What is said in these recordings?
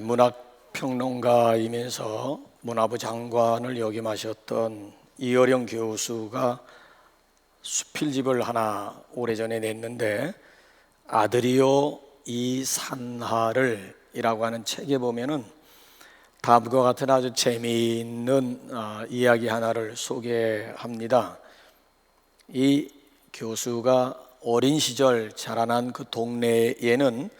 문학평론가이면서 문화부 장관을 역임하셨던 이어령 교수가 수필집을 하나 오래전에 냈는데 아들이요 이 산하를 이라고 하는 책에 보면은 다음과 같은 아주 재미있는 이야기 하나를 소개합니다. 이 교수가 어린 시절 자라난 그 동네에는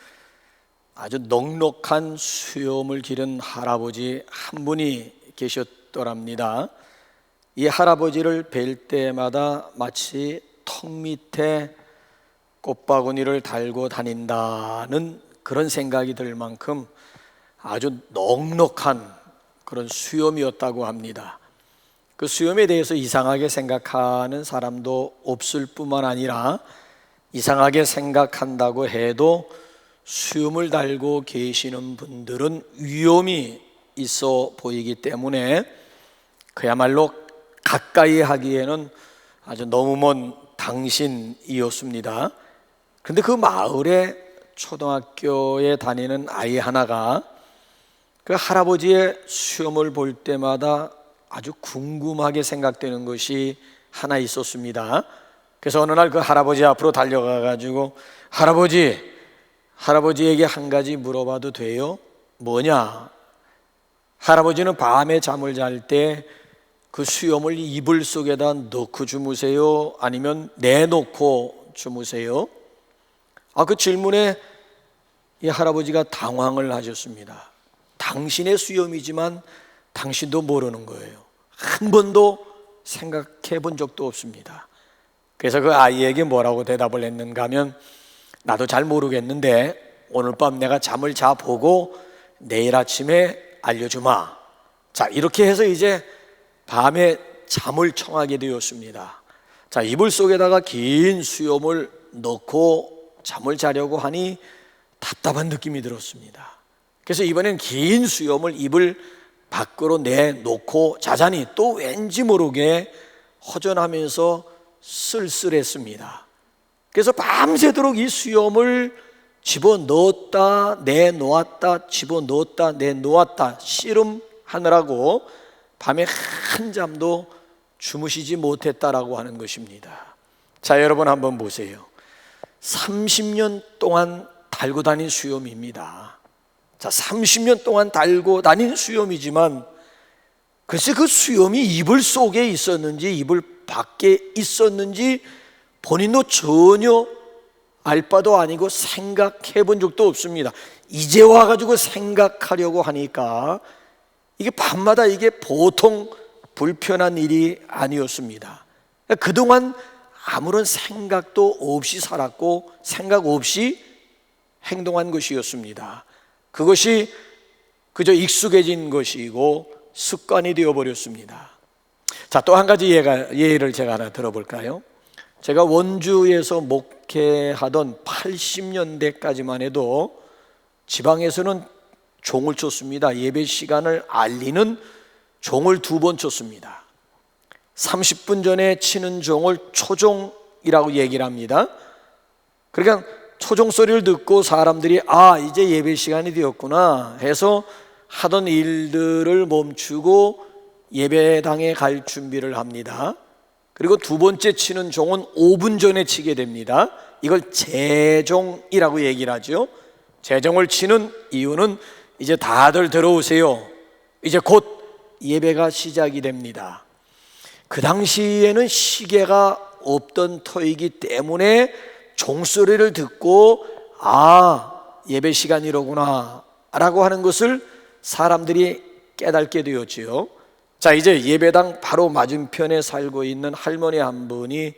아주 넉넉한 수염을 기른 할아버지 한 분이 계셨더랍니다. 이 할아버지를 뵐 때마다 마치 턱 밑에 꽃바구니를 달고 다닌다는 그런 생각이 들 만큼 아주 넉넉한 그런 수염이었다고 합니다. 그 수염에 대해서 이상하게 생각하는 사람도 없을 뿐만 아니라 이상하게 생각한다고 해도 수염을 달고 계시는 분들은 위험이 있어 보이기 때문에 그야말로 가까이 하기에는 아주 너무 먼 당신이었습니다. 그런데 그 마을에 초등학교에 다니는 아이 하나가 그 할아버지의 수염을 볼 때마다 아주 궁금하게 생각되는 것이 하나 있었습니다. 그래서 어느 날 그 할아버지 앞으로 달려가 가지고 할아버지에게 한 가지 물어봐도 돼요? 뭐냐? 할아버지는 밤에 잠을 잘 때 그 수염을 이불 속에다 넣고 주무세요? 아니면 내놓고 주무세요? 그 질문에 이 할아버지가 당황을 하셨습니다. 당신의 수염이지만 당신도 모르는 거예요. 한 번도 생각해 본 적도 없습니다. 그래서 그 아이에게 뭐라고 대답을 했는가 하면 나도 잘 모르겠는데 오늘 밤 내가 잠을 자보고 내일 아침에 알려주마. 자, 이렇게 해서 이제 밤에 잠을 청하게 되었습니다. 자, 이불 속에다가 긴 수염을 넣고 잠을 자려고 하니 답답한 느낌이 들었습니다. 그래서 이번엔 긴 수염을 이불 밖으로 내놓고 자자니 또 왠지 모르게 허전하면서 쓸쓸했습니다. 그래서 밤새도록 이 수염을 집어넣었다 내놓았다 집어넣었다 내놓았다 씨름하느라고 밤에 한잠도 주무시지 못했다라고 하는 것입니다. 자, 여러분 한번 보세요. 30년 동안 달고 다닌 수염입니다. 자, 30년 동안 달고 다닌 수염이지만 글쎄 그 수염이 이불 속에 있었는지 이불 밖에 있었는지 본인도 전혀 알 바도 아니고 생각해 본 적도 없습니다. 이제 와가지고 생각하려고 하니까 이게 밤마다 이게 보통 불편한 일이 아니었습니다. 그동안 아무런 생각도 없이 살았고 생각 없이 행동한 것이었습니다. 그것이 그저 익숙해진 것이고 습관이 되어버렸습니다. 자, 또 한 가지 예를 제가 하나 들어볼까요? 제가 원주에서 목회하던 80년대까지만 해도 지방에서는 종을 쳤습니다. 예배 시간을 알리는 종을 2번 쳤습니다. 30분 전에 치는 종을 초종이라고 얘기를 합니다. 그러니까 초종 소리를 듣고 사람들이 이제 예배 시간이 되었구나 해서 하던 일들을 멈추고 예배당에 갈 준비를 합니다. 그리고 2번째 치는 종은 5분 전에 치게 됩니다. 이걸 재종이라고 얘기를 하죠. 재종을 치는 이유는 이제 다들 들어오세요. 이제 곧 예배가 시작이 됩니다. 그 당시에는 시계가 없던 터이기 때문에 종소리를 듣고 예배 시간이로구나 라고 하는 것을 사람들이 깨닫게 되었지요. 자, 이제 예배당 바로 맞은편에 살고 있는 할머니 한 분이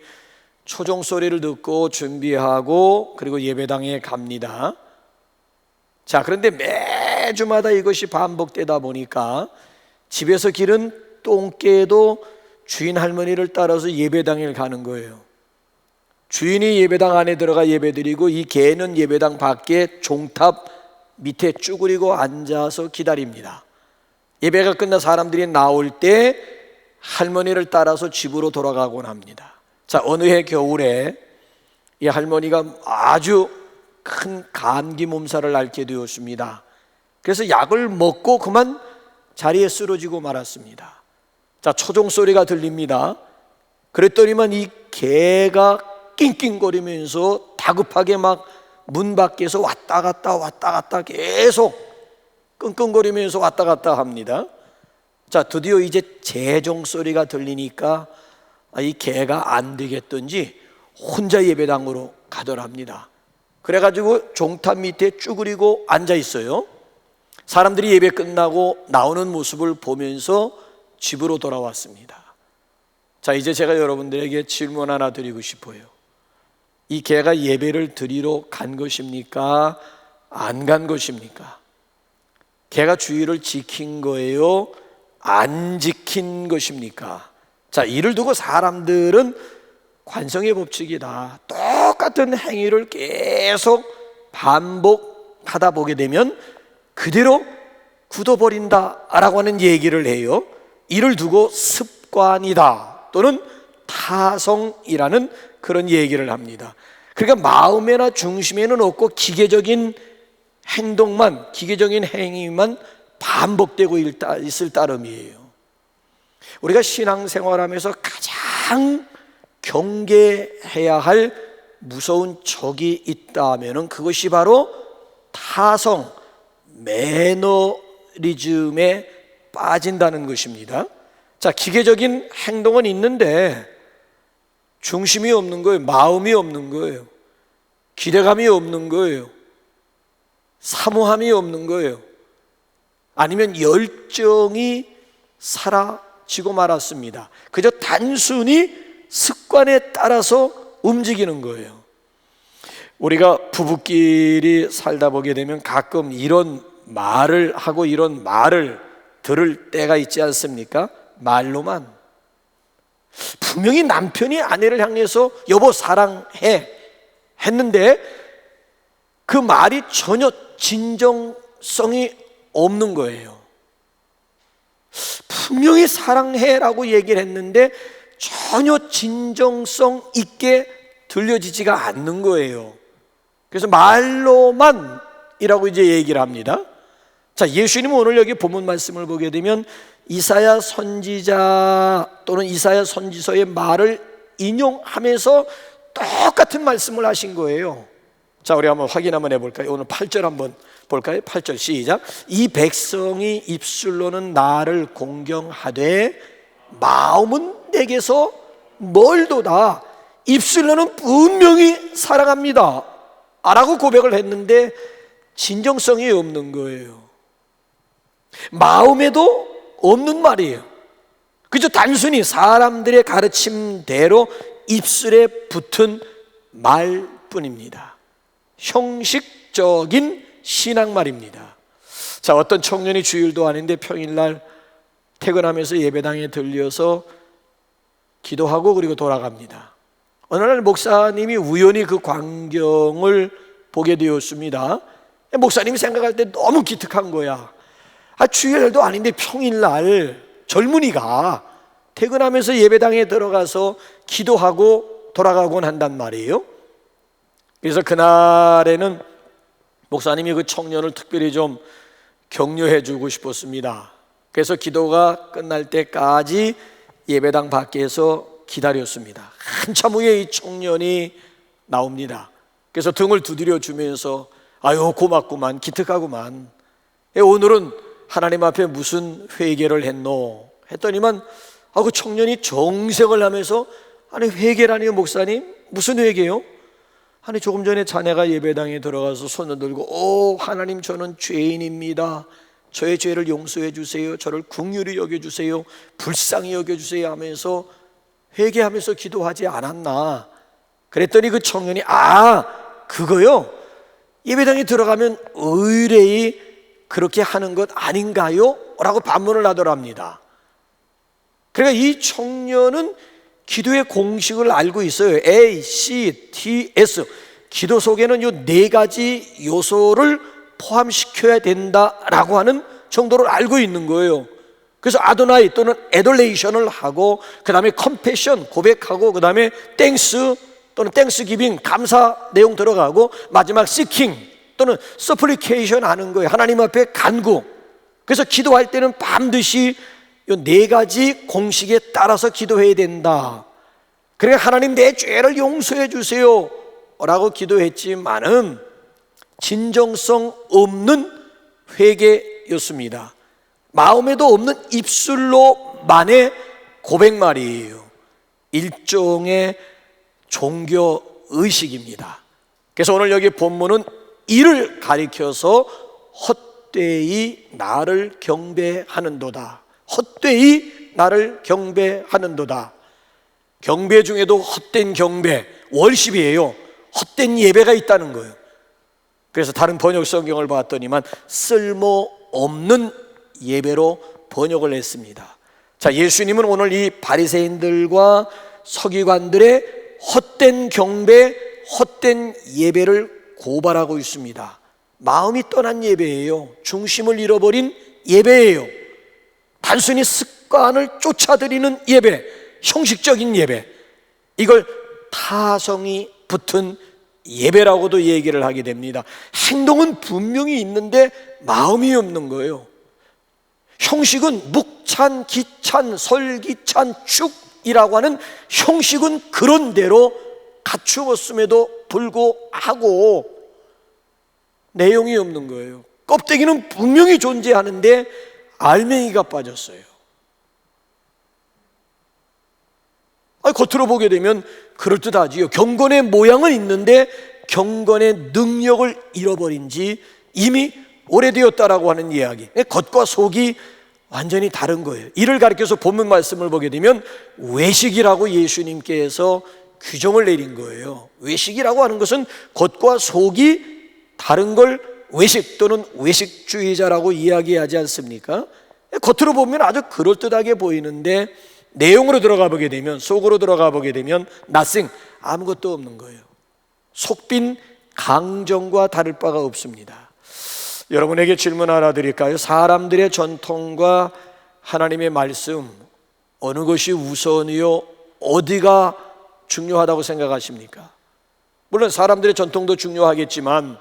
초종 소리를 듣고 준비하고 그리고 예배당에 갑니다. 자, 그런데 매주마다 이것이 반복되다 보니까 집에서 기른 똥개도 주인 할머니를 따라서 예배당에 가는 거예요. 주인이 예배당 안에 들어가 예배드리고 이 개는 예배당 밖에 종탑 밑에 쭈그리고 앉아서 기다립니다. 예배가 끝나 사람들이 나올 때 할머니를 따라서 집으로 돌아가곤 합니다. 자, 어느 해 겨울에 이 할머니가 아주 큰 감기 몸살을 앓게 되었습니다. 그래서 약을 먹고 그만 자리에 쓰러지고 말았습니다. 자, 초종 소리가 들립니다. 그랬더니만 이 개가 낑낑거리면서 다급하게 막 문 밖에서 왔다 갔다 계속 끙끙거리면서 왔다 갔다 합니다. 자, 드디어 이제 재종 소리가 들리니까 이 개가 안 되겠던지 혼자 예배당으로 가더랍니다. 그래가지고 종탑 밑에 쭈그리고 앉아 있어요. 사람들이 예배 끝나고 나오는 모습을 보면서 집으로 돌아왔습니다. 자, 이제 제가 여러분들에게 질문 하나 드리고 싶어요. 이 개가 예배를 드리러 간 것입니까? 안 간 것입니까? 개가 주의를 지킨 거예요? 안 지킨 것입니까? 자, 이를 두고 사람들은 관성의 법칙이다, 똑같은 행위를 계속 반복하다 보게 되면 그대로 굳어버린다라고 하는 얘기를 해요. 이를 두고 습관이다 또는 타성이라는 그런 얘기를 합니다. 그러니까 마음에나 중심에는 없고 기계적인 행동만, 기계적인 행위만 반복되고 있을 따름이에요. 우리가 신앙생활하면서 가장 경계해야 할 무서운 적이 있다면 그것이 바로 타성, 매너리즘에 빠진다는 것입니다. 자, 기계적인 행동은 있는데 중심이 없는 거예요. 마음이 없는 거예요. 기대감이 없는 거예요. 사모함이 없는 거예요. 아니면 열정이 사라지고 말았습니다. 그저 단순히 습관에 따라서 움직이는 거예요. 우리가 부부끼리 살다 보게 되면 가끔 이런 말을 하고 이런 말을 들을 때가 있지 않습니까? 말로만. 분명히 남편이 아내를 향해서 여보 사랑해 했는데 그 말이 전혀 진정성이 없는 거예요. 분명히 사랑해라고 얘기를 했는데 전혀 진정성 있게 들려지지가 않는 거예요. 그래서 말로만이라고 이제 얘기를 합니다. 자, 예수님은 오늘 여기 본문 말씀을 보게 되면 이사야 선지자 또는 이사야 선지서의 말을 인용하면서 똑같은 말씀을 하신 거예요. 자, 우리 한번 확인 한번 해볼까요? 오늘 8절 한번 볼까요? 8절 시작. 이 백성이 입술로는 나를 공경하되 마음은 내게서 멀도다. 입술로는 분명히 사랑합니다 라고 고백을 했는데 진정성이 없는 거예요. 마음에도 없는 말이에요. 그저 단순히 사람들의 가르침대로 입술에 붙은 말뿐입니다. 형식적인 신앙말입니다. 자, 어떤 청년이 주일도 아닌데 평일날 퇴근하면서 예배당에 들려서 기도하고 그리고 돌아갑니다. 어느 날 목사님이 우연히 그 광경을 보게 되었습니다. 목사님이 생각할 때 너무 기특한 거야. 주일도 아닌데 평일날 젊은이가 퇴근하면서 예배당에 들어가서 기도하고 돌아가곤 한단 말이에요. 그래서 그날에는 목사님이 그 청년을 특별히 좀 격려해 주고 싶었습니다. 그래서 기도가 끝날 때까지 예배당 밖에서 기다렸습니다. 한참 후에 이 청년이 나옵니다. 그래서 등을 두드려 주면서 아유 고맙구만, 기특하구만. 오늘은 하나님 앞에 무슨 회개를 했노? 했더니만 그 청년이 정색을 하면서 아니 회개라니요 목사님? 무슨 회개요? 아니 조금 전에 자네가 예배당에 들어가서 손을 들고 하나님 저는 죄인입니다. 저의 죄를 용서해 주세요. 저를 긍휼히 여겨주세요. 불쌍히 여겨주세요 하면서 회개하면서 기도하지 않았나? 그랬더니 그 청년이 그거요? 예배당에 들어가면 의뢰이 그렇게 하는 것 아닌가요? 라고 반문을 하더랍니다. 그러니까 이 청년은 기도의 공식을 알고 있어요. A, C, T, S. 기도 속에는 이 네 가지 요소를 포함시켜야 된다라고 하는 정도를 알고 있는 거예요. 그래서 아도나이 또는 애돌레이션을 하고 그 다음에 컴패션 고백하고 그 다음에 땡스 또는 땡스기빙 감사 내용 들어가고 마지막 시킹 또는 서플리케이션 하는 거예요. 하나님 앞에 간구. 그래서 기도할 때는 반드시 이 네 가지 공식에 따라서 기도해야 된다. 그러니까 하나님 내 죄를 용서해 주세요 라고 기도했지만은 진정성 없는 회개였습니다. 마음에도 없는 입술로만의 고백 말이에요. 일종의 종교의식입니다. 그래서 오늘 여기 본문은 이를 가리켜서 헛되이 나를 경배하는도다. 헛되이 나를 경배하는도다. 경배 중에도 헛된 경배, 월십이에요. 헛된 예배가 있다는 거예요. 그래서 다른 번역 성경을 봤더니만 쓸모없는 예배로 번역을 했습니다. 자, 예수님은 오늘 이 바리새인들과 서기관들의 헛된 경배, 헛된 예배를 고발하고 있습니다. 마음이 떠난 예배예요. 중심을 잃어버린 예배예요. 단순히 습관을 쫓아들이는 예배, 형식적인 예배, 이걸 타성이 붙은 예배라고도 얘기를 하게 됩니다. 행동은 분명히 있는데 마음이 없는 거예요. 형식은 묵찬, 기찬, 설기찬, 축이라고 하는 형식은 그런 대로 갖추었음에도 불구하고 내용이 없는 거예요. 껍데기는 분명히 존재하는데 알맹이가 빠졌어요. 겉으로 보게 되면 그럴듯하지요. 경건의 모양은 있는데 경건의 능력을 잃어버린 지 이미 오래되었다라고 하는 이야기. 겉과 속이 완전히 다른 거예요. 이를 가리켜서 본문 말씀을 보게 되면 외식이라고 예수님께서 규정을 내린 거예요. 외식이라고 하는 것은 겉과 속이 다른 걸 외식 또는 외식주의자라고 이야기하지 않습니까? 겉으로 보면 아주 그럴듯하게 보이는데 내용으로 들어가 보게 되면, 속으로 들어가 보게 되면 nothing, 아무것도 없는 거예요. 속빈 강정과 다를 바가 없습니다. 여러분에게 질문 하나 드릴까요? 사람들의 전통과 하나님의 말씀, 어느 것이 우선이요? 어디가 중요하다고 생각하십니까? 물론 사람들의 전통도 중요하겠지만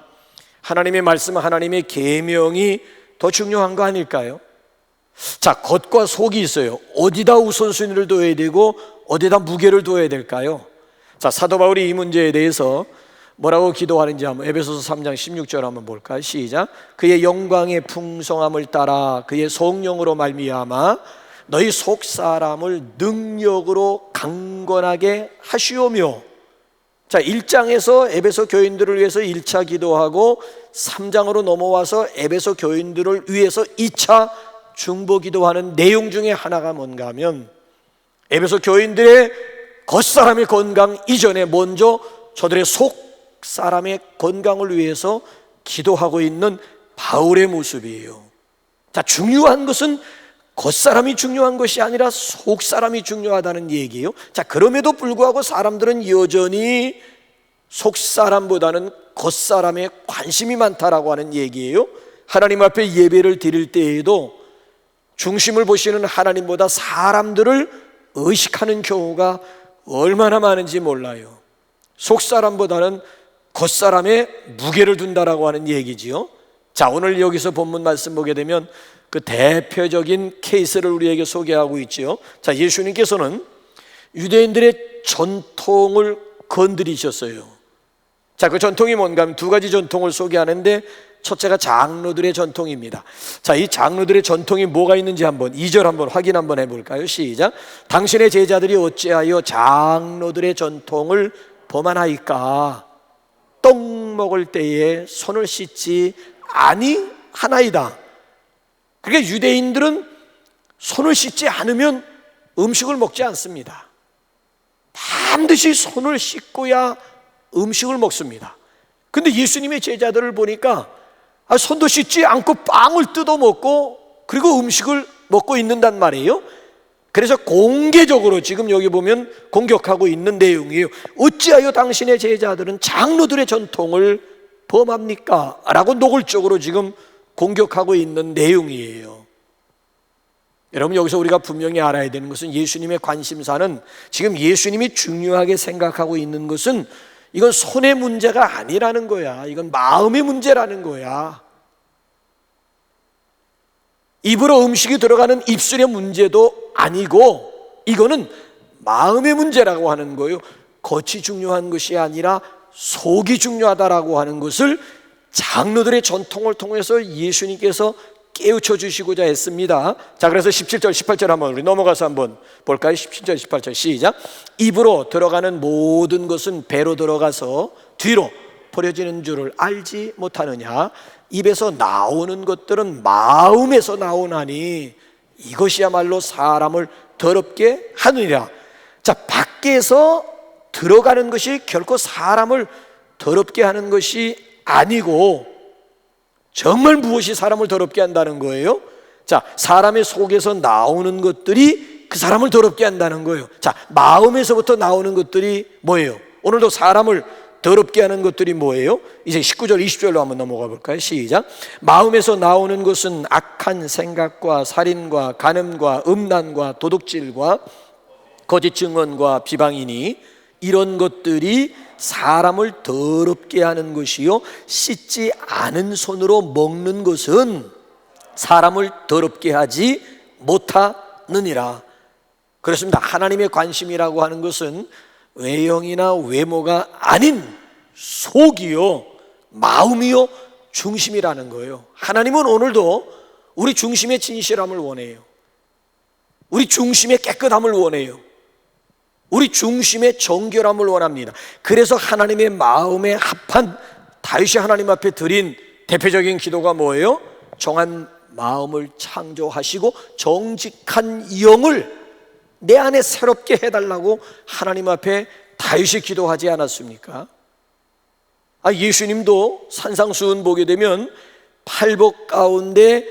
하나님의 말씀, 하나님의 계명이 더 중요한 거 아닐까요? 자, 겉과 속이 있어요. 어디다 우선순위를 둬야 되고 어디다 무게를 둬야 될까요? 자, 사도 바울이 이 문제에 대해서 뭐라고 기도하는지 한번 에베소서 3장 16절 한번 볼까요? 시작. 그의 영광의 풍성함을 따라 그의 성령으로 말미암아 너희 속 사람을 능력으로 강건하게 하시오며. 자, 1장에서 에베소 교인들을 위해서 1차 기도하고 3장으로 넘어와서 에베소 교인들을 위해서 2차 중보 기도하는 내용 중에 하나가 뭔가 하면 에베소 교인들의 겉사람의 건강 이전에 먼저 저들의 속 사람의 건강을 위해서 기도하고 있는 바울의 모습이에요. 자, 중요한 것은 겉사람이 중요한 것이 아니라 속사람이 중요하다는 얘기예요. 자, 그럼에도 불구하고 사람들은 여전히 속사람보다는 겉사람에 관심이 많다라고 하는 얘기예요. 하나님 앞에 예배를 드릴 때에도 중심을 보시는 하나님보다 사람들을 의식하는 경우가 얼마나 많은지 몰라요. 속사람보다는 겉사람에 무게를 둔다라고 하는 얘기지요. 자, 오늘 여기서 본문 말씀 보게 되면 그 대표적인 케이스를 우리에게 소개하고 있지요. 자, 예수님께서는 유대인들의 전통을 건드리셨어요. 자, 그 전통이 뭔가 하면 두 가지 전통을 소개하는데 첫째가 장로들의 전통입니다. 자, 이 장로들의 전통이 뭐가 있는지 한번 2절 한번 확인 한번 해볼까요? 시작. 당신의 제자들이 어찌하여 장로들의 전통을 범하나이까? 떡 먹을 때에 손을 씻지 아니하나이다. 그러니까 유대인들은 손을 씻지 않으면 음식을 먹지 않습니다. 반드시 손을 씻고야 음식을 먹습니다. 근데 예수님의 제자들을 보니까 손도 씻지 않고 빵을 뜯어 먹고 그리고 음식을 먹고 있는단 말이에요. 그래서 공개적으로 지금 여기 보면 공격하고 있는 내용이에요. 어찌하여 당신의 제자들은 장로들의 전통을 범합니까? 라고 노골적으로 지금 공격하고 있는 내용이에요. 여러분, 여기서 우리가 분명히 알아야 되는 것은 예수님의 관심사는, 지금 예수님이 중요하게 생각하고 있는 것은 이건 손의 문제가 아니라는 거야. 이건 마음의 문제라는 거야. 입으로 음식이 들어가는 입술의 문제도 아니고 이거는 마음의 문제라고 하는 거예요. 겉이 중요한 것이 아니라 속이 중요하다라고 하는 것을 장로들의 전통을 통해서 예수님께서 깨우쳐 주시고자 했습니다. 자, 그래서 17절 18절 한번 우리 넘어가서 한번 볼까요? 17절 18절 시작. 입으로 들어가는 모든 것은 배로 들어가서 뒤로 버려지는 줄을 알지 못하느냐. 입에서 나오는 것들은 마음에서 나오나니 이것이야말로 사람을 더럽게 하느니라. 자, 밖에서 들어가는 것이 결코 사람을 더럽게 하는 것이 아니고 정말 무엇이 사람을 더럽게 한다는 거예요? 자, 사람의 속에서 나오는 것들이 그 사람을 더럽게 한다는 거예요. 자, 마음에서부터 나오는 것들이 뭐예요? 오늘도 사람을 더럽게 하는 것들이 뭐예요? 이제 19절 20절로 한번 넘어가 볼까요? 시작. 마음에서 나오는 것은 악한 생각과 살인과 간음과 음란과 도둑질과 거짓 증언과 비방이니 이런 것들이 사람을 더럽게 하는 것이요 씻지 않은 손으로 먹는 것은 사람을 더럽게 하지 못하느니라. 그렇습니다. 하나님의 관심이라고 하는 것은 외형이나 외모가 아닌 속이요 마음이요 중심이라는 거예요. 하나님은 오늘도 우리 중심의 진실함을 원해요. 우리 중심의 깨끗함을 원해요. 우리 중심의 정결함을 원합니다. 그래서 하나님의 마음에 합한 다윗이 하나님 앞에 드린 대표적인 기도가 뭐예요? 정한 마음을 창조하시고 정직한 영을 내 안에 새롭게 해달라고 하나님 앞에 다윗이 기도하지 않았습니까? 예수님도 산상수훈 보게 되면 팔복 가운데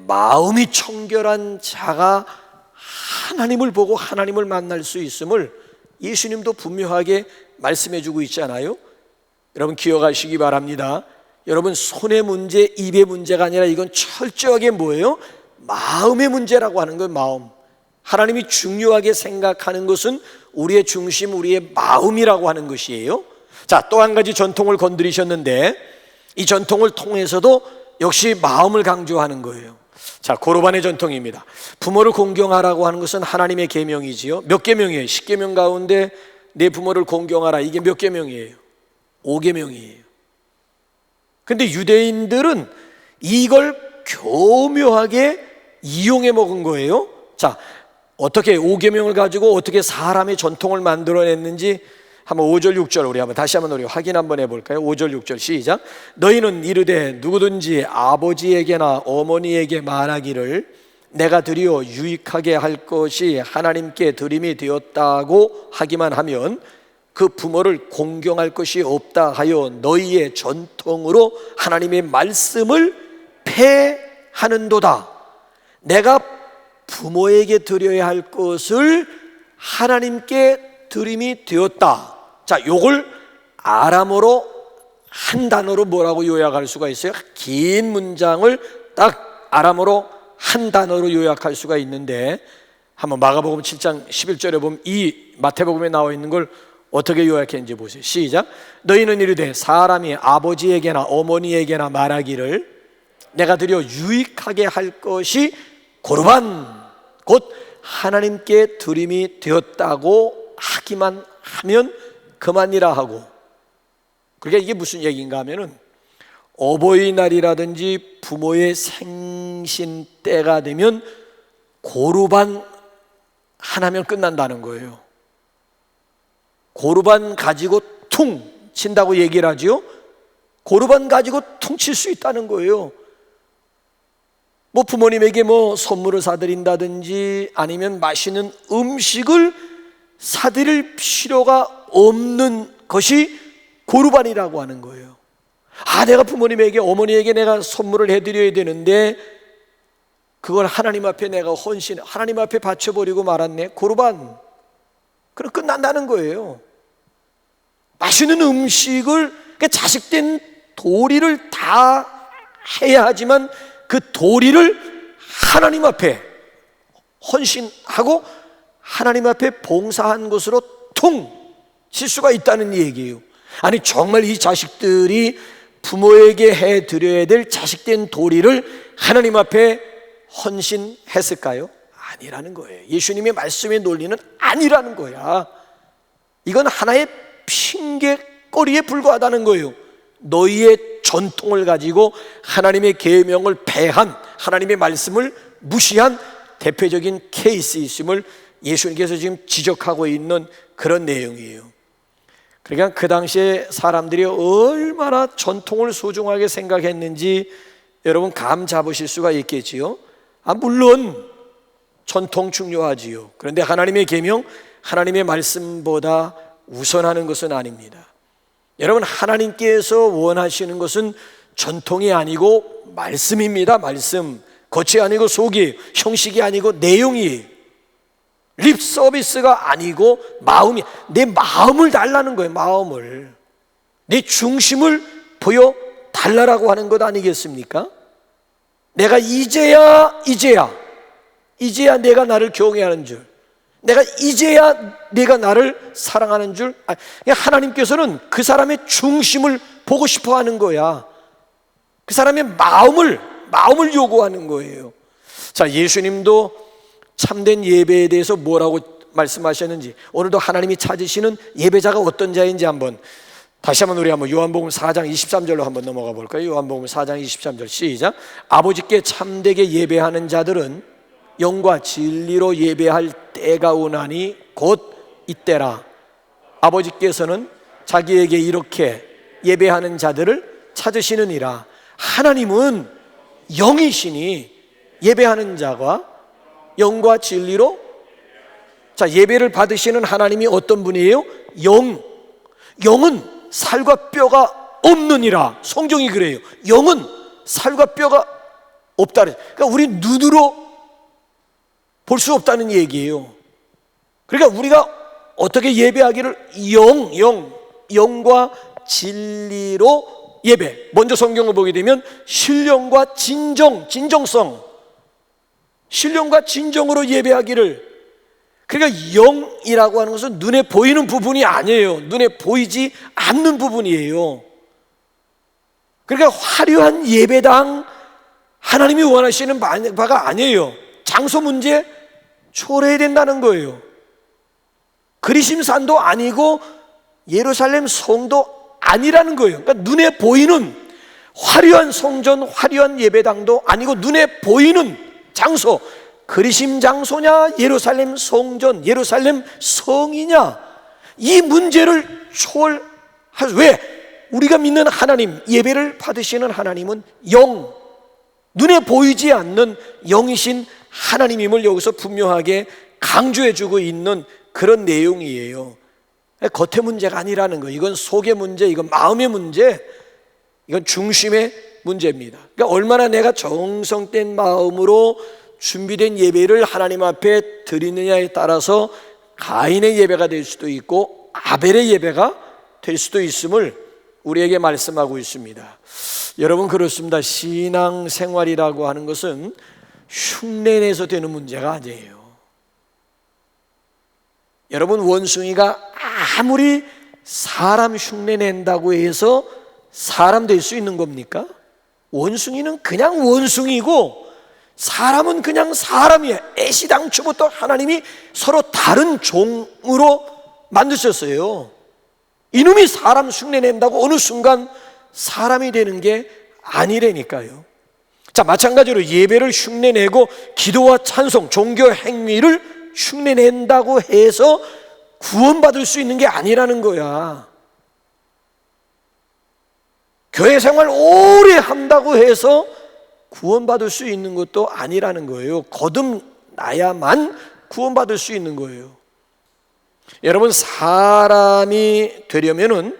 마음이 청결한 자가 하나님을 보고 하나님을 만날 수 있음을 예수님도 분명하게 말씀해 주고 있잖아요. 여러분 기억하시기 바랍니다. 여러분 손의 문제, 입의 문제가 아니라 이건 철저하게 뭐예요? 마음의 문제라고 하는 거예요. 마음. 하나님이 중요하게 생각하는 것은 우리의 중심, 우리의 마음이라고 하는 것이에요. 자, 또 한 가지 전통을 건드리셨는데 이 전통을 통해서도 역시 마음을 강조하는 거예요. 자, 고르반의 전통입니다. 부모를 공경하라고 하는 것은 하나님의 계명이지요. 몇 계명이에요? 10계명 가운데 내 부모를 공경하라. 이게 몇 계명이에요? 5계명이에요. 근데 유대인들은 이걸 교묘하게 이용해 먹은 거예요. 자, 어떻게 5계명을 가지고 어떻게 사람의 전통을 만들어냈는지 한번 5절 6절 우리 한번 다시 한번 우리 확인 한번 해볼까요? 5절 6절 시작. 너희는 이르되 누구든지 아버지에게나 어머니에게 말하기를 내가 드리어 유익하게 할 것이 하나님께 드림이 되었다고 하기만 하면 그 부모를 공경할 것이 없다 하여 너희의 전통으로 하나님의 말씀을 폐하는도다. 내가 부모에게 드려야 할 것을 하나님께 드림이 되었다. 자, 요걸 아람어로 한 단어로 뭐라고 요약할 수가 있어요? 긴 문장을 딱 아람어로 한 단어로 요약할 수가 있는데 한번 마가복음 7장 11절에 보면 이 마태복음에 나와 있는 걸 어떻게 요약했는지 보세요. 시작. 너희는 이르되 사람이 아버지에게나 어머니에게나 말하기를 내가 드려 유익하게 할 것이 고르반 곧 하나님께 드림이 되었다고 하기만 하면 그만이라 하고. 그러니까 이게 무슨 얘기인가 하면은 어버이날이라든지 부모의 생신 때가 되면 고르반 하나면 끝난다는 거예요. 고르반 가지고 퉁 친다고 얘기를 하죠. 고르반 가지고 퉁 칠 수 있다는 거예요. 뭐 부모님에게 뭐 선물을 사드린다든지 아니면 맛있는 음식을 사드릴 필요가 없는 것이 고르반이라고 하는 거예요. 내가 부모님에게 어머니에게 내가 선물을 해드려야 되는데 그걸 하나님 앞에 내가 헌신, 하나님 앞에 바쳐버리고 말았네. 고르반. 그럼 끝난다는 거예요. 맛있는 음식을 자식된 도리를 다 해야 하지만 그 도리를 하나님 앞에 헌신하고 하나님 앞에 봉사한 것으로 퉁 칠 수가 있다는 얘기예요. 아니 정말 이 자식들이 부모에게 해드려야 될 자식된 도리를 하나님 앞에 헌신했을까요? 아니라는 거예요. 예수님의 말씀의 논리는 아니라는 거야. 이건 하나의 핑계거리에 불과하다는 거예요. 너희의 전통을 가지고 하나님의 계명을 배한, 하나님의 말씀을 무시한 대표적인 케이스이심을 예수님께서 지금 지적하고 있는 그런 내용이에요. 그러니까 그 당시에 사람들이 얼마나 전통을 소중하게 생각했는지 여러분 감 잡으실 수가 있겠지요. 물론 전통 중요하지요. 그런데 하나님의 계명, 하나님의 말씀보다 우선하는 것은 아닙니다. 여러분, 하나님께서 원하시는 것은 전통이 아니고 말씀입니다. 말씀. 겉이 아니고 속이, 형식이 아니고 내용이, 립 서비스가 아니고 마음이, 내 마음을 달라는 거예요. 마음을, 내 중심을 보여 달라라고 하는 것 아니겠습니까? 내가 이제야 내가 나를 경외하는 줄, 내가 이제야 내가 나를 사랑하는 줄. 하나님께서는 그 사람의 중심을 보고 싶어 하는 거야. 그 사람의 마음을 요구하는 거예요. 자, 예수님도 참된 예배에 대해서 뭐라고 말씀하셨는지, 오늘도 하나님이 찾으시는 예배자가 어떤 자인지 한번 다시 한번 우리 한번 요한복음 4장 23절로 한번 넘어가 볼까요? 요한복음 4장 23절 시작. 아버지께 참되게 예배하는 자들은 영과 진리로 예배할 때가 오나니 곧 이때라. 아버지께서는 자기에게 이렇게 예배하는 자들을 찾으시느니라. 하나님은 영이시니 예배하는 자가 영과 진리로, 자, 예배를 받으시는 하나님이 어떤 분이에요? 영은 살과 뼈가 없느니라. 성경이 그래요. 영은 살과 뼈가 없다. 그러니까 우리 눈으로 볼 수 없다는 얘기예요. 그러니까 우리가 어떻게 예배하기를 영과 진리로 예배. 먼저 성경을 보게 되면 신령과 진정성, 신령과 진정으로 예배하기를. 그러니까 영이라고 하는 것은 눈에 보이는 부분이 아니에요. 눈에 보이지 않는 부분이에요. 그러니까 화려한 예배당, 하나님이 원하시는 바가 아니에요. 장소 문제 초래해야 된다는 거예요. 그리심산도 아니고 예루살렘 성도 아니라는 거예요. 그러니까 눈에 보이는 화려한 성전, 화려한 예배당도 아니고 눈에 보이는 장소, 그리심 장소냐, 예루살렘 성전, 예루살렘 성이냐, 이 문제를 초월하죠. 왜? 우리가 믿는 하나님, 예배를 받으시는 하나님은 영, 눈에 보이지 않는 영이신 하나님임을 여기서 분명하게 강조해주고 있는 그런 내용이에요. 겉의 문제가 아니라는 거예요. 이건 속의 문제, 이건 마음의 문제, 이건 중심의 문제입니다. 그러니까 얼마나 내가 정성된 마음으로 준비된 예배를 하나님 앞에 드리느냐에 따라서 가인의 예배가 될 수도 있고 아벨의 예배가 될 수도 있음을 우리에게 말씀하고 있습니다. 여러분, 그렇습니다. 신앙생활이라고 하는 것은 흉내내서 되는 문제가 아니에요. 여러분, 원숭이가 아무리 사람 흉내낸다고 해서 사람 될 수 있는 겁니까? 원숭이는 그냥 원숭이고 사람은 그냥 사람이에요. 애시당초부터 하나님이 서로 다른 종으로 만드셨어요. 이놈이 사람 흉내낸다고 어느 순간 사람이 되는 게 아니라니까요. 자, 마찬가지로 예배를 흉내내고 기도와 찬송, 종교 행위를 흉내낸다고 해서 구원받을 수 있는 게 아니라는 거야. 교회 생활 오래 한다고 해서 구원받을 수 있는 것도 아니라는 거예요. 거듭나야만 구원받을 수 있는 거예요. 여러분, 사람이 되려면은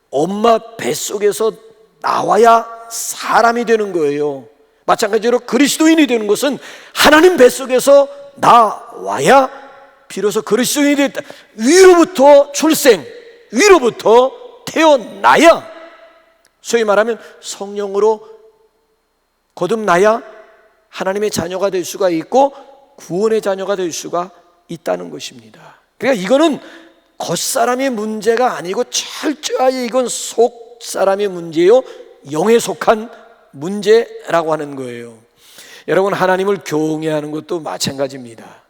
엄마 뱃속에서 나와야 사람이 되는 거예요. 마찬가지로 그리스도인이 되는 것은 하나님 뱃속에서 나와야 비로소 그리스도인이 됐다. 위로부터 출생, 위로부터 태어나야, 소위 말하면 성령으로 거듭나야 하나님의 자녀가 될 수가 있고 구원의 자녀가 될 수가 있다는 것입니다. 그러니까 이거는 겉사람의 문제가 아니고 철저하게 이건 속사람의 문제요, 영에 속한 문제라고 하는 거예요. 여러분, 하나님을 경외하는 것도 마찬가지입니다.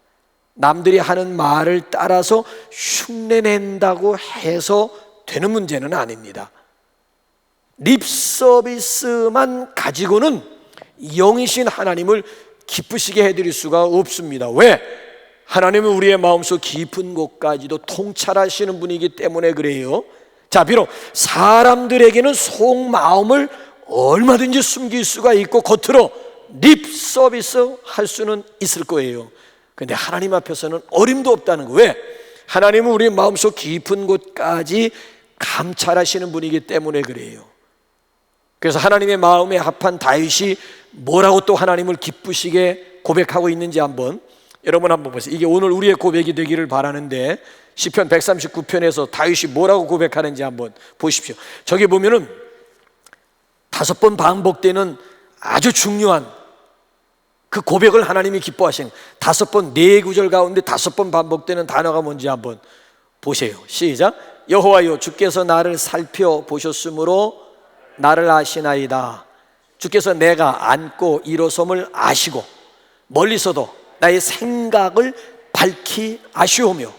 남들이 하는 말을 따라서 흉내낸다고 해서 되는 문제는 아닙니다. 립 서비스만 가지고는 영이신 하나님을 기쁘시게 해드릴 수가 없습니다. 왜? 하나님은 우리의 마음속 깊은 곳까지도 통찰하시는 분이기 때문에 그래요. 자, 비록 사람들에게는 속마음을 얼마든지 숨길 수가 있고 겉으로 립 서비스 할 수는 있을 거예요. 근데 하나님 앞에서는 어림도 없다는 거. 왜? 하나님은 우리 마음속 깊은 곳까지 감찰하시는 분이기 때문에 그래요. 그래서 하나님의 마음에 합한 다윗이 뭐라고 또 하나님을 기쁘시게 고백하고 있는지 여러분 한번 보세요. 이게 오늘 우리의 고백이 되기를 바라는데, 시편 139편에서 다윗이 뭐라고 고백하는지 한번 보십시오. 저기 보면은 5번 반복되는 아주 중요한 그 고백을 하나님이 기뻐하시는 5번, 4구절 가운데 5번 반복되는 단어가 뭔지 한번 보세요. 시작. 여호와여, 주께서 나를 살펴보셨으므로 나를 아시나이다. 주께서 내가 앉고 일어섬을 아시고 멀리서도 나의 생각을 밝히 아시오며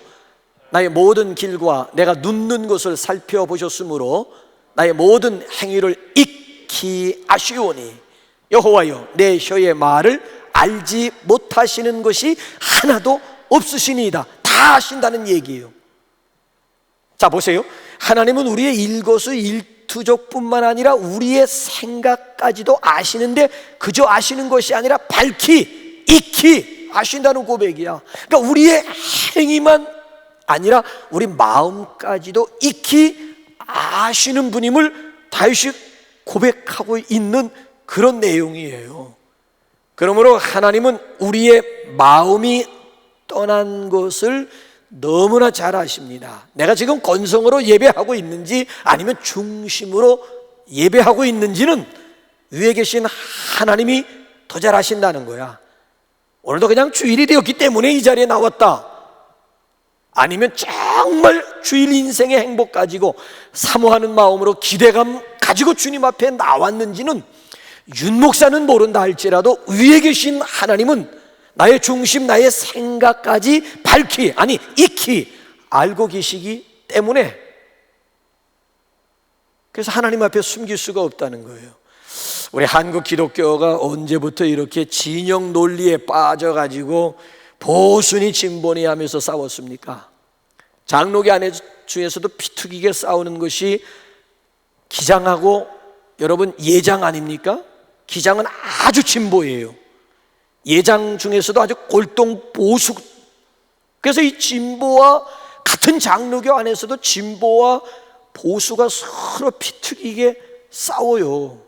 나의 모든 길과 내가 눕는 곳을 살펴보셨으므로 나의 모든 행위를 익히 아시오니 여호와여, 내 혀의 말을 알지 못하시는 것이 하나도 없으시니이다. 다 아신다는 얘기예요. 자, 보세요. 하나님은 우리의 일거수일투족뿐만 아니라 우리의 생각까지도 아시는데, 그저 아시는 것이 아니라 밝히 익히 아신다는 고백이야. 그러니까 우리의 행위만 아니라 우리 마음까지도 익히 아시는 분임을 다윗이 고백하고 있는 그런 내용이에요. 그러므로 하나님은 우리의 마음이 떠난 것을 너무나 잘 아십니다. 내가 지금 건성으로 예배하고 있는지 아니면 중심으로 예배하고 있는지는 위에 계신 하나님이 더 잘 아신다는 거야. 오늘도 그냥 주일이 되었기 때문에 이 자리에 나왔다, 아니면 정말 주일 인생의 행복 가지고 사모하는 마음으로 기대감 가지고 주님 앞에 나왔는지는 윤 목사는 모른다 할지라도 위에 계신 하나님은 나의 중심, 나의 생각까지 밝히, 아니 익히 알고 계시기 때문에, 그래서 하나님 앞에 숨길 수가 없다는 거예요. 우리 한국 기독교가 언제부터 이렇게 진영 논리에 빠져가지고 보수니 진보니 하면서 싸웠습니까? 장로교 안에 중에서도 피투기게 싸우는 것이 기장하고 여러분 예장 아닙니까? 기장은 아주 진보예요. 예장 중에서도 아주 골동 보수. 그래서 이 진보와 같은 장로교 안에서도 진보와 보수가 서로 피투기게 싸워요.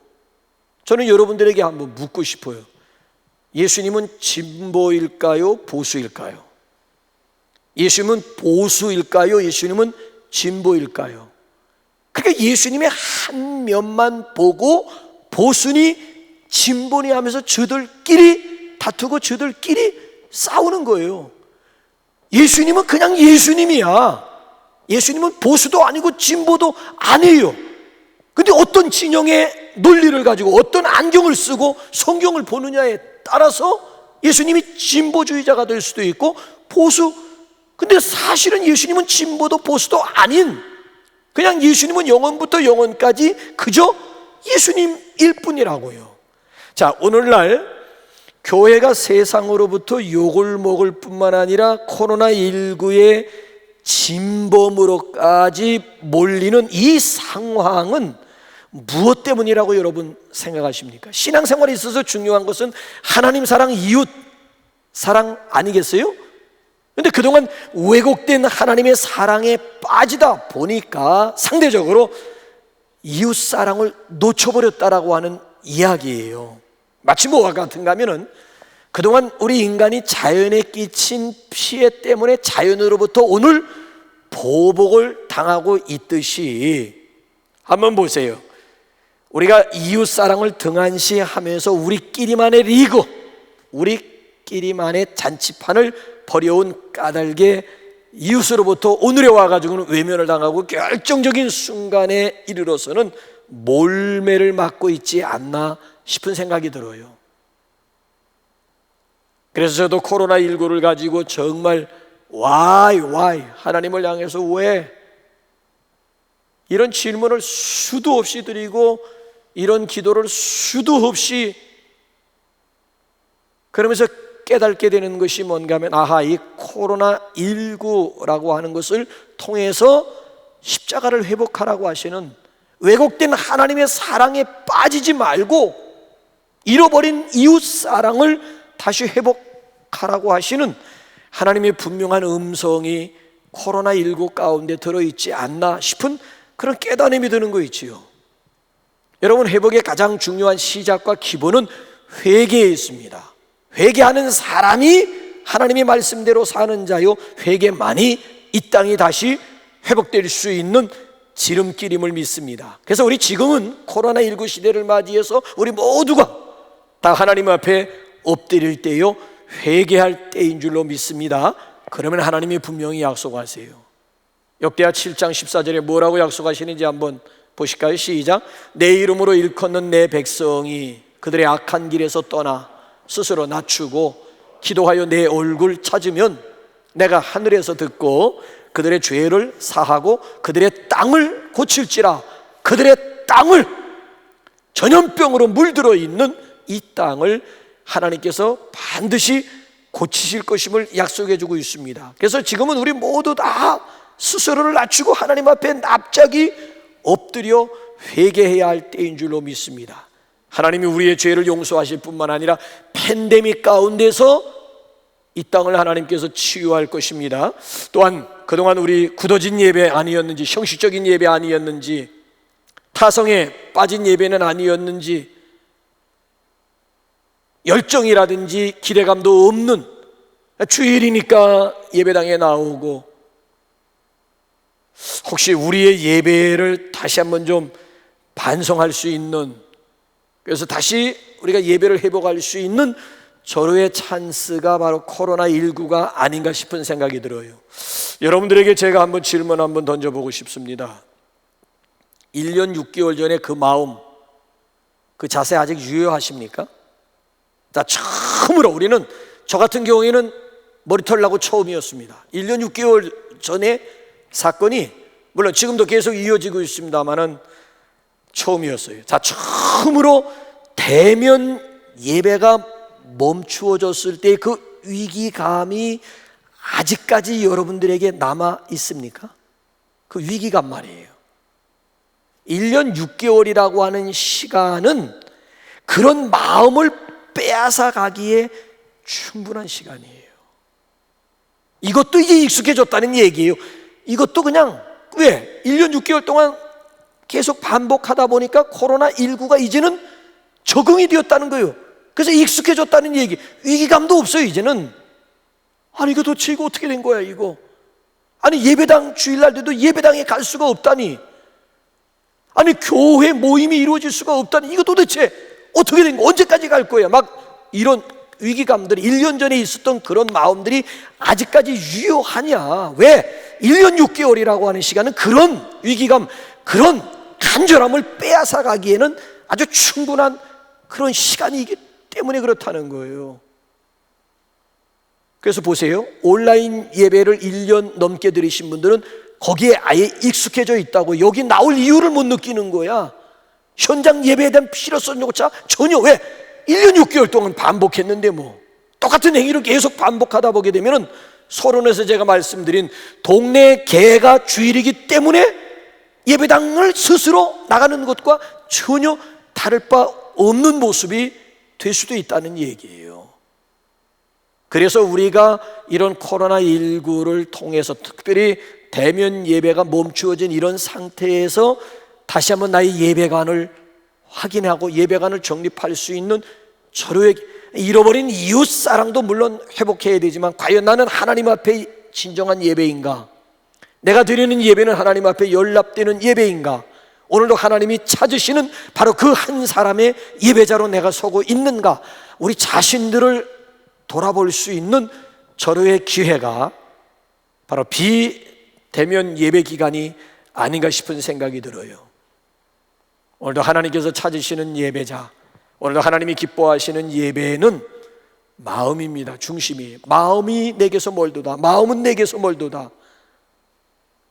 저는 여러분들에게 한번 묻고 싶어요. 예수님은 진보일까요? 보수일까요? 예수님은 보수일까요? 예수님은 진보일까요? 그러니까 예수님의 한 면만 보고 보수니 진보니 하면서 저들끼리 다투고 저들끼리 싸우는 거예요. 예수님은 그냥 예수님이야. 예수님은 보수도 아니고 진보도 아니에요. 근데 어떤 진영의 논리를 가지고 어떤 안경을 쓰고 성경을 보느냐에 따라서 예수님이 진보주의자가 될 수도 있고 보수, 근데 사실은 예수님은 진보도 보수도 아닌, 그냥 예수님은 영원부터 영원까지 그저 예수님일 뿐이라고요. 자, 오늘날 교회가 세상으로부터 욕을 먹을 뿐만 아니라 코로나19의 진범으로까지 몰리는 이 상황은 무엇 때문이라고 여러분 생각하십니까? 신앙생활에 있어서 중요한 것은 하나님 사랑, 이웃 사랑 아니겠어요? 근데 그동안 왜곡된 하나님의 사랑에 빠지다 보니까 상대적으로 이웃 사랑을 놓쳐버렸다라고 하는 이야기예요. 마치 뭐와 같은가 하면은 그동안 우리 인간이 자연에 끼친 피해 때문에 자연으로부터 오늘 보복을 당하고 있듯이, 한번 보세요. 우리가 이웃 사랑을 등한시하면서 우리끼리만의 리그, 우리끼리만의 잔치판을 벌여온 까닭에 이웃으로부터 오늘에 와가지고는 외면을 당하고 결정적인 순간에 이르러서는 몰매를 맞고 있지 않나 싶은 생각이 들어요. 그래서 저도 코로나19를 가지고 정말 why 하나님을 향해서 왜 이런 질문을 수도 없이 드리고 이런 기도를 수도 없이 그러면서 깨닫게 되는 것이 뭔가 하면 이 코로나19라고 하는 것을 통해서 십자가를 회복하라고 하시는 왜곡된 하나님의 사랑에 빠지지 말고 잃어버린 이웃 사랑을 다시 회복하라고 하시는 하나님의 분명한 음성이 코로나19 가운데 들어있지 않나 싶은 그런 깨달음이 드는 거 있지요. 여러분, 회복의 가장 중요한 시작과 기본은 회개에 있습니다. 회개하는 사람이 하나님의 말씀대로 사는 자요, 회개만이 이 땅이 다시 회복될 수 있는 지름길임을 믿습니다. 그래서 우리 지금은 코로나19 시대를 맞이해서 우리 모두가 다 하나님 앞에 엎드릴 때요, 회개할 때인 줄로 믿습니다. 그러면 하나님이 분명히 약속하세요. 역대하 7장 14절에 뭐라고 약속하시는지 한번 보실까요? 시작. 내 이름으로 일컫는 내 백성이 그들의 악한 길에서 떠나 스스로 낮추고 기도하여 내 얼굴 찾으면 내가 하늘에서 듣고 그들의 죄를 사하고 그들의 땅을 고칠지라. 그들의 땅을, 전염병으로 물들어 있는 이 땅을 하나님께서 반드시 고치실 것임을 약속해 주고 있습니다. 그래서 지금은 우리 모두 다 스스로를 낮추고 하나님 앞에 납작이 엎드려 회개해야 할 때인 줄로 믿습니다. 하나님이 우리의 죄를 용서하실 뿐만 아니라 팬데믹 가운데서 이 땅을 하나님께서 치유할 것입니다. 또한 그동안 우리 굳어진 예배 아니었는지, 형식적인 예배 아니었는지, 타성에 빠진 예배는 아니었는지, 열정이라든지 기대감도 없는 주일이니까 예배당에 나오고, 혹시 우리의 예배를 다시 한번 좀 반성할 수 있는, 그래서 다시 우리가 예배를 회복할 수 있는 절호의 찬스가 바로 코로나19가 아닌가 싶은 생각이 들어요. 여러분들에게 제가 한번 질문 한번 던져보고 싶습니다. 1년 6개월 전에 그 마음, 그 자세 아직 유효하십니까? 자, 처음으로 우리는, 저 같은 경우에는 머리털 나고 처음이었습니다. 1년 6개월 전에 사건이 물론 지금도 계속 이어지고 있습니다만은 처음이었어요. 자, 처음으로 대면 예배가 멈추어졌을 때 그 위기감이 아직까지 여러분들에게 남아 있습니까? 그 위기감 말이에요. 1년 6개월이라고 하는 시간은 그런 마음을 빼앗아 가기에 충분한 시간이에요. 이것도 이제 익숙해졌다는 얘기예요. 이것도 그냥 왜 1년 6개월 동안 계속 반복하다 보니까 코로나19가 이제는 적응이 되었다는 거예요. 그래서 익숙해졌다는 얘기. 위기감도 없어요 이제는. 아니 이거 도대체 이거 어떻게 된 거야 이거. 아니 예배당 주일날 돼도 예배당에 갈 수가 없다니. 아니 교회 모임이 이루어질 수가 없다니. 이거 도대체 어떻게 된 거야. 언제까지 갈 거야. 막 이런 위기감들이 1년 전에 있었던 그런 마음들이 아직까지 유효하냐. 왜? 1년 6개월이라고 하는 시간은 그런 위기감, 그런 간절함을 빼앗아 가기에는 아주 충분한 그런 시간이기 때문에 그렇다는 거예요. 그래서 보세요. 온라인 예배를 1년 넘게 드리신 분들은 거기에 아예 익숙해져 있다고. 여기 나올 이유를 못 느끼는 거야. 현장 예배에 대한 필요성조차 전혀. 왜? 1년 6개월 동안 반복했는데 뭐 똑같은 행위를 계속 반복하다 보게 되면은 서론에서 제가 말씀드린 동네 개가 주일이기 때문에 예배당을 스스로 나가는 것과 전혀 다를 바 없는 모습이 될 수도 있다는 얘기예요. 그래서 우리가 이런 코로나19를 통해서 특별히 대면 예배가 멈추어진 이런 상태에서 다시 한번 나의 예배관을 확인하고 예배관을 정립할 수 있는 절호의 잃어버린 이웃 사랑도 물론 회복해야 되지만 과연 나는 하나님 앞에 진정한 예배인가? 내가 드리는 예배는 하나님 앞에 연락되는 예배인가? 오늘도 하나님이 찾으시는 바로 그 한 사람의 예배자로 내가 서고 있는가? 우리 자신들을 돌아볼 수 있는 절호의 기회가 바로 비대면 예배 기간이 아닌가 싶은 생각이 들어요. 오늘도 하나님께서 찾으시는 예배자, 오늘도 하나님이 기뻐하시는 예배는 마음입니다. 중심이. 마음이 내게서 멀도다. 마음은 내게서 멀도다.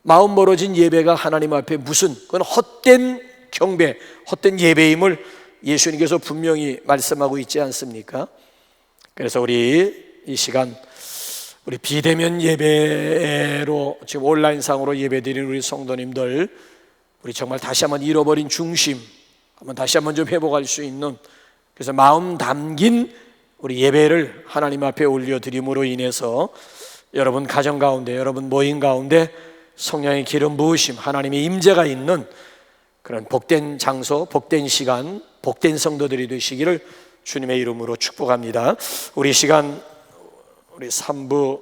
마음 멀어진 예배가 하나님 앞에 그건 헛된 경배, 헛된 예배임을 예수님께서 분명히 말씀하고 있지 않습니까? 그래서 우리 이 시간 우리 비대면 예배로 지금 온라인상으로 예배드리는 우리 성도님들, 우리 정말 다시 한번 잃어버린 중심 한번 다시 한번 좀 회복할 수 있는, 그래서 마음 담긴 우리 예배를 하나님 앞에 올려드림으로 인해서 여러분 가정 가운데, 여러분 모임 가운데 성령의 기름 부으심, 하나님의 임재가 있는 그런 복된 장소, 복된 시간, 복된 성도들이 되시기를 주님의 이름으로 축복합니다. 우리 시간, 우리 3부